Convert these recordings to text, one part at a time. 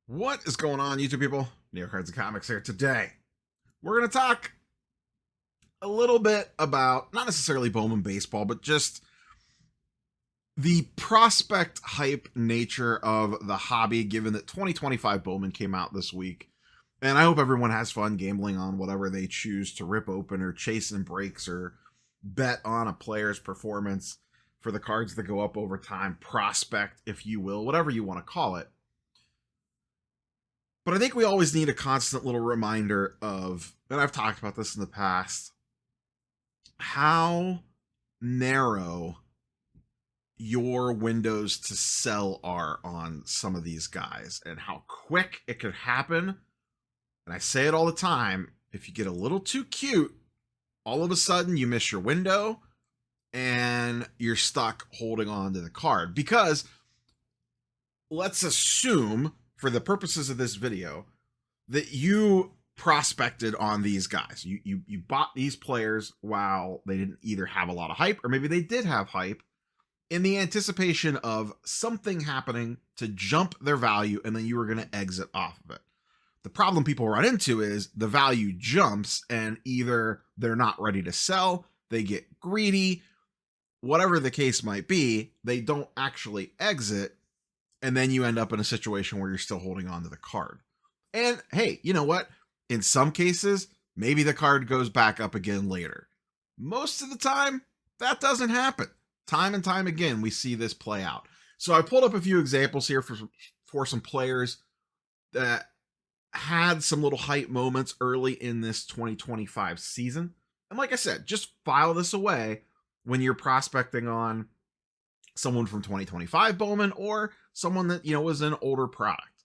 What is going on, YouTube people? Neo Cards and Comics here. Today, we're going to talk a little bit about, not necessarily Bowman baseball, but just the prospect hype nature of the hobby, given that 2025 Bowman came out this week. And I hope everyone has fun gambling on whatever they choose to rip open or chase in breaks or bet on a player's performance for the cards that go up over time, prospect, if you will, whatever you want to call it. But I think we always need a constant little reminder of, and I've talked about this in the past, how narrow your windows to sell are on some of these guys and how quick it could happen. And I say it all the time, if you get a little too cute, all of a sudden you miss your window and you're stuck holding on to the card. Because let's assume, for the purposes of this video, that you prospected on these guys. You bought these players while they didn't either have a lot of hype, or maybe they did have hype, in the anticipation of something happening to jump their value, and then you were going to exit off of it. The problem people run into is the value jumps, and either they're not ready to sell, they get greedy, whatever the case might be, they don't actually exit, and then you end up in a situation where you're still holding on to the card. And hey, you know what? In some cases, maybe the card goes back up again later. Most of the time, that doesn't happen. Time and time again, we see this play out. So I pulled up a few examples here for some players that had some little hype moments early in this 2025 season. And like I said, just file this away when you're prospecting on someone from 2025 Bowman or someone that, was an older product.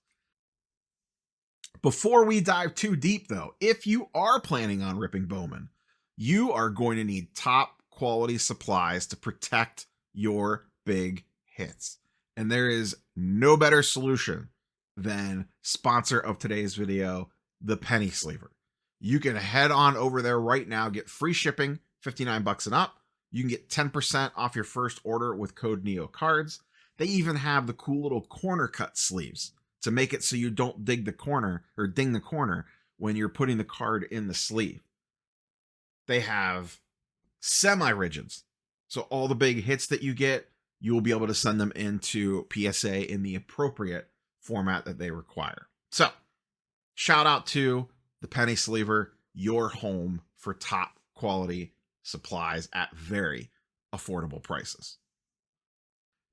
Before we dive too deep though, if you are planning on ripping Bowman, you are going to need top quality supplies to protect your big hits. And there is no better solution than sponsor of today's video, the Penny Sleever. You can head on over there right now, get free shipping, $59 and up. You can get 10% off your first order with code NEOCARDS. They even have the cool little corner cut sleeves to make it so you don't dig the corner or ding the corner when you're putting the card in the sleeve. They have semi-rigids. So all the big hits that you get, you will be able to send them into PSA in the appropriate format that they require. So shout out to the Penny Sleever, your home for top quality supplies at very affordable prices.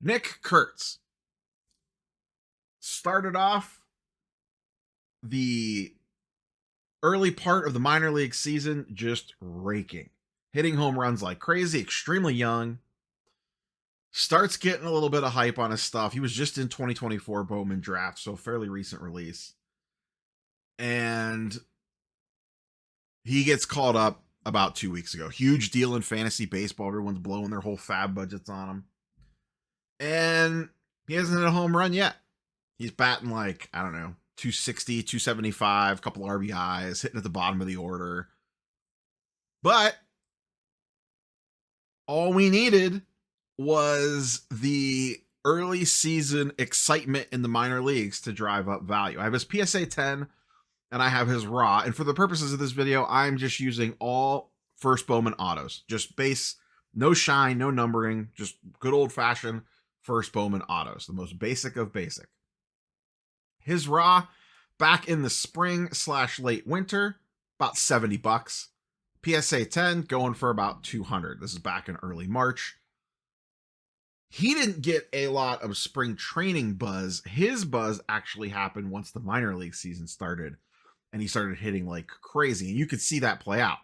Nick Curts started off the early part of the minor league season just raking, hitting home runs like crazy, extremely young. Starts getting a little bit of hype on his stuff. He was just in 2024 Bowman draft, so fairly recent release. And he gets called up about 2 weeks ago. Huge deal in fantasy baseball. Everyone's blowing their whole fab budgets on him. And he hasn't hit a home run yet. He's batting like, 260, 275, a couple RBIs, hitting at the bottom of the order. But all we needed was the early season excitement in the minor leagues to drive up value. I have his PSA 10 and I have his raw. And for the purposes of this video, I'm just using all first Bowman autos. Just base, no shine, no numbering, just good old fashioned first Bowman autos. The most basic of basic. His raw back in the spring/late winter, about $70. PSA 10 going for about $200. This is back in early March. He didn't get a lot of spring training buzz. His buzz actually happened once the minor league season started and he started hitting like crazy. And you could see that play out.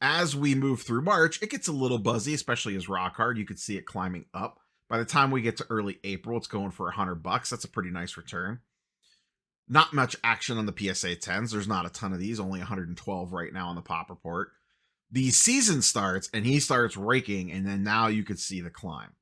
As we move through March, it gets a little buzzy, especially his raw card. You could see it climbing up. By the time we get to early April, it's going for $100. That's a pretty nice return. Not much action on the PSA 10s. There's not a ton of these, only 112 right now on the pop report. The season starts and he starts raking, and then now you could see the climb.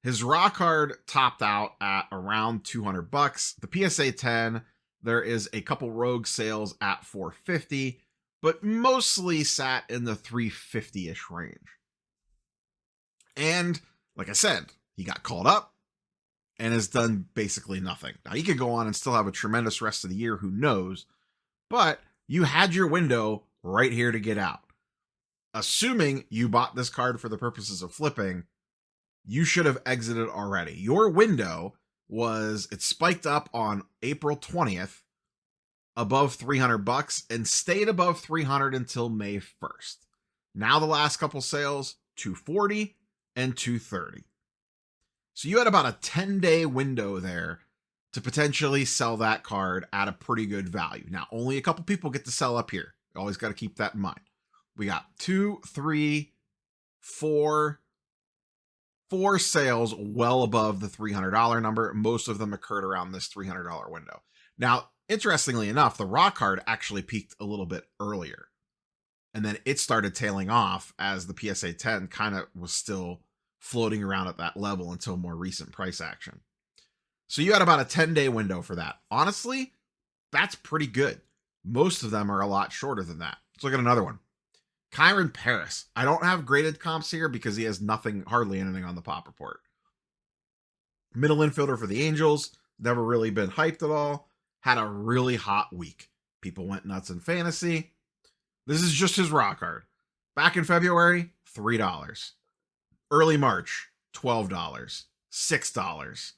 His raw card topped out at around $200. The PSA 10, there is a couple rogue sales at $450, but mostly sat in the $350-ish range. And like I said, he got called up and has done basically nothing. Now, he could go on and still have a tremendous rest of the year, who knows? But you had your window right here to get out. Assuming you bought this card for the purposes of flipping, you should have exited already. Your window it spiked up on April 20th above $300 and stayed above 300 until May 1st. Now the last couple sales, 240 and 230. So you had about a 10-day window there to potentially sell that card at a pretty good value. Now, only a couple people get to sell up here. You always got to keep that in mind. We got 2, 3, 4 sales well above the $300 number. Most of them occurred around this $300 window. Now, interestingly enough, the raw card actually peaked a little bit earlier. And then it started tailing off as the PSA 10 kind of was still floating around at that level until more recent price action. So you had about a 10-day window for that. Honestly, that's pretty good. Most of them are a lot shorter than that. Let's look at another one. Kyron Paris. I don't have graded comps here because he has hardly anything on the pop report. Middle infielder for the Angels. Never really been hyped at all. Had a really hot week. People went nuts in fantasy. This is just his raw card. Back in February, $3. Early March, $12. $6.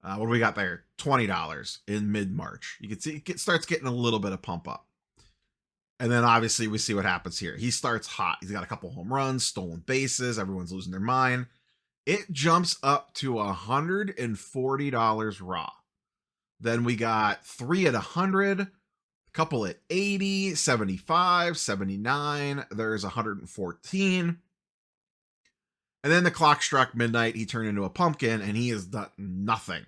What do we got there? $20 in mid-March. You can see it starts getting a little bit of pump up. And then obviously we see what happens here. He starts hot. He's got a couple home runs, stolen bases. Everyone's losing their mind. It jumps up to $140 raw. Then we got 3 at 100, a couple at 80, 75, 79. There's 114. And then the clock struck midnight. He turned into a pumpkin, and he has done nothing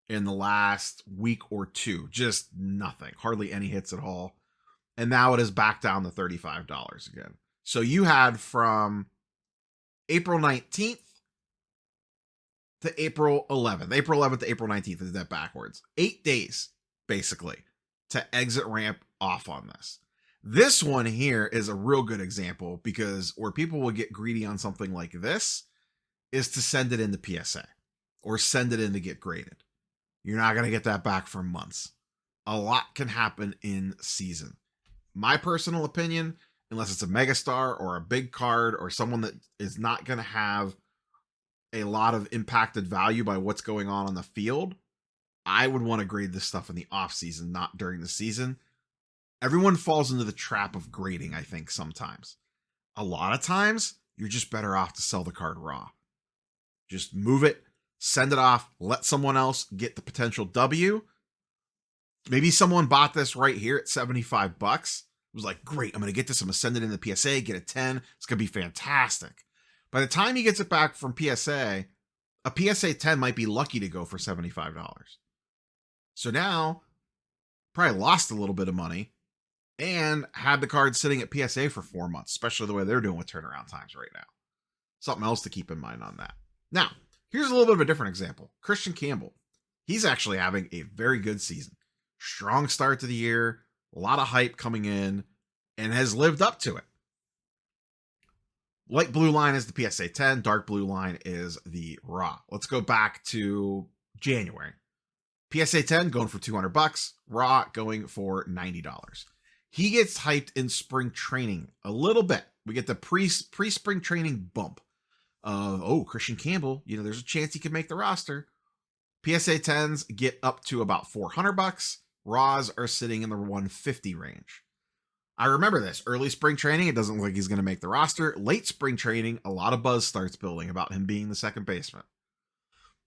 in the last week or two. Just nothing. Hardly any hits at all. And now it is back down to $35 again. So you had from April 19th to April 11th. April 11th to April 19th is that backwards. 8 days, basically, to exit ramp off on this. This one here is a real good example because where people will get greedy on something like this is to send it into PSA or send it in to get graded. You're not going to get that back for months. A lot can happen in season. My personal opinion, unless it's a megastar or a big card or someone that is not going to have a lot of impacted value by what's going on the field, I would want to grade this stuff in the off season, not during the season. Everyone falls into the trap of grading, I think, sometimes. A lot of times, you're just better off to sell the card raw. Just move it, send it off, let someone else get the potential W. Maybe someone bought this right here at $75. Was like, great, I'm going to get this. I'm going to send it in the PSA, get a 10. It's going to be fantastic. By the time he gets it back from PSA, a PSA 10 might be lucky to go for $75. So now, probably lost a little bit of money and had the card sitting at PSA for 4 months, especially the way they're doing with turnaround times right now. Something else to keep in mind on that. Now, here's a little bit of a different example. Christian Campbell. He's actually having a very good season. Strong start to the year. A lot of hype coming in and has lived up to it. Light blue line is the PSA 10. Dark blue line is the raw. Let's go back to January. PSA 10 going for $200. Raw going for $90. He gets hyped in spring training a little bit. We get the pre-spring training bump of, Christian Campbell, there's a chance he could make the roster. PSA 10s get up to about $400. Raws are sitting in the 150 range. I remember this. Early spring training, it doesn't look like he's going to make the roster. Late spring training, a lot of buzz starts building about him being the second baseman.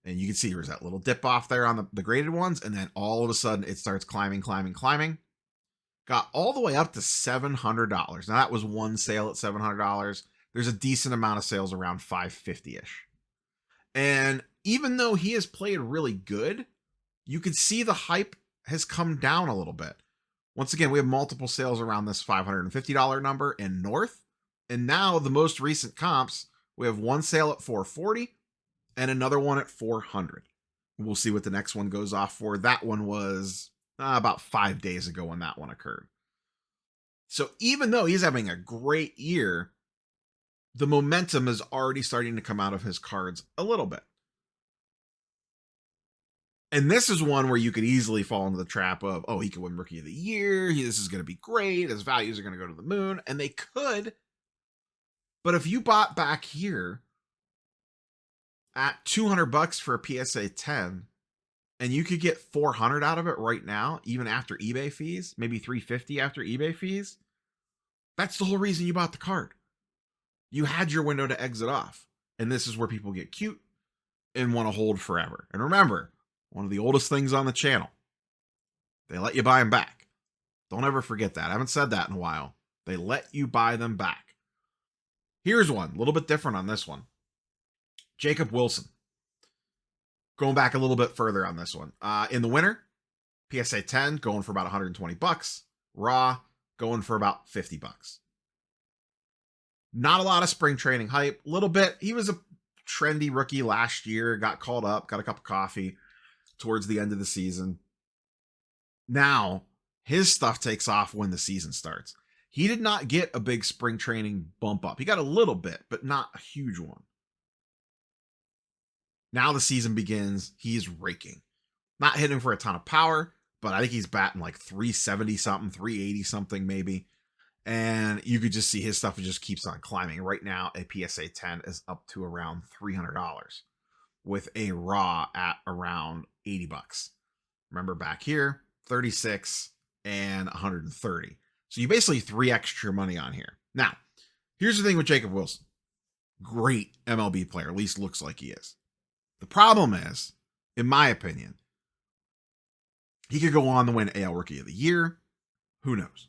And you can see there's that little dip off there on the graded ones, and then all of a sudden it starts climbing. Got all the way up to $700. Now that was one sale at $700. There's a decent amount of sales around $550-ish. And even though he has played really good, you can see the hype has come down a little bit. Once again, we have multiple sales around this $550 number and north. And now the most recent comps, we have one sale at $440 and another one at $400. We'll see what the next one goes off for. That one was about 5 days ago when that one occurred. So even though he's having a great year, the momentum is already starting to come out of his cards a little bit. And this is one where you could easily fall into the trap of, oh, he could win Rookie of the Year. This is going to be great. His values are going to go to the moon. And they could. But if you bought back here at $200 for a PSA 10, and you could get 400 out of it right now, even after eBay fees, maybe 350 after eBay fees, that's the whole reason you bought the card. You had your window to exit off. And this is where people get cute and want to hold forever. And remember, one of the oldest things on the channel, they let you buy them back. Don't ever forget that. I haven't said that in a while. They let you buy them back. Here's one, a little bit different on this one. Jacob Wilson. Going back a little bit further on this one. In the winter, PSA 10 going for about $120. Raw going for about $50. Not a lot of spring training hype. A little bit. He was a trendy rookie last year. Got called up. Got a cup of coffee towards the end of the season. Now, his stuff takes off when the season starts. He did not get a big spring training bump up. He got a little bit, but not a huge one. Now the season begins. He's raking. Not hitting for a ton of power, but I think he's batting like 370 something, 380 something maybe. And you could just see his stuff just keeps on climbing. Right now, a PSA 10 is up to around $300 with a raw at around $80. Remember back here, 36 and 130. So you basically 3x your money on here. Now, here's the thing with Jacob Wilson. Great MLB player, at least looks like he is. The problem is, in my opinion, he could go on to win AL Rookie of the Year. Who knows?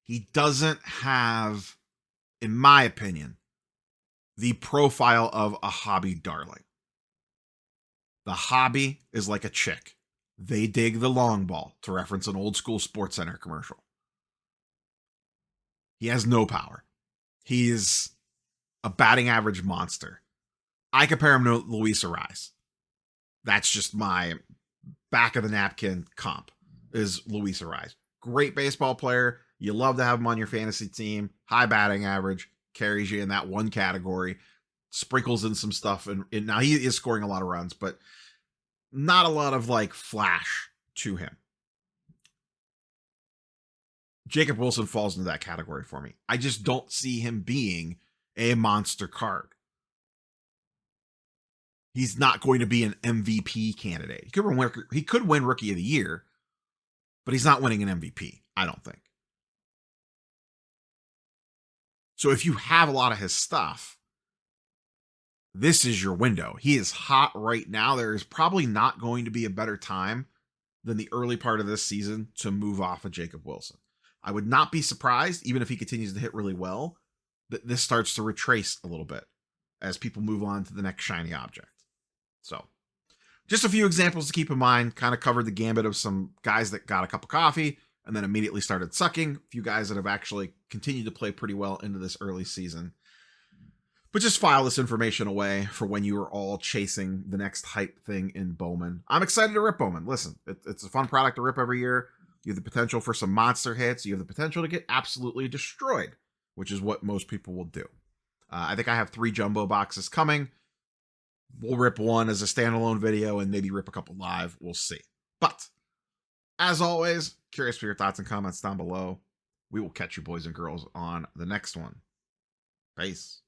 He doesn't have, in my opinion, the profile of a hobby darling. The hobby is like a chick. They dig the long ball, to reference an old school Sports Center commercial. He has no power. He's a batting average monster. I compare him to Luis Ariz. That's just my back of the napkin comp, is Luis Ariz. Great baseball player. You love to have him on your fantasy team. High batting average. Carries you in that one category. Sprinkles in some stuff. And now he is scoring a lot of runs, but not a lot of like flash to him. Jacob Wilson falls into that category for me. I just don't see him being a monster card. He's not going to be an MVP candidate. He could win Rookie of the Year, but he's not winning an MVP, I don't think. So if you have a lot of his stuff, this is your window. He is hot right now. There is probably not going to be a better time than the early part of this season to move off of Jacob Wilson. I would not be surprised, even if he continues to hit really well, that this starts to retrace a little bit as people move on to the next shiny object. So just a few examples to keep in mind. Kind of covered the gambit of some guys that got a cup of coffee and then immediately started sucking. A few guys that have actually continued to play pretty well into this early season. But just file this information away for when you are all chasing the next hype thing in Bowman. I'm excited to rip Bowman. Listen, it's a fun product to rip every year. You have the potential for some monster hits. You have the potential to get absolutely destroyed, which is what most people will do. I think I have 3 jumbo boxes coming. We'll rip one as a standalone video and maybe rip a couple live. We'll see. But as always, curious for your thoughts and comments down below. We will catch you boys and girls on the next one. Peace.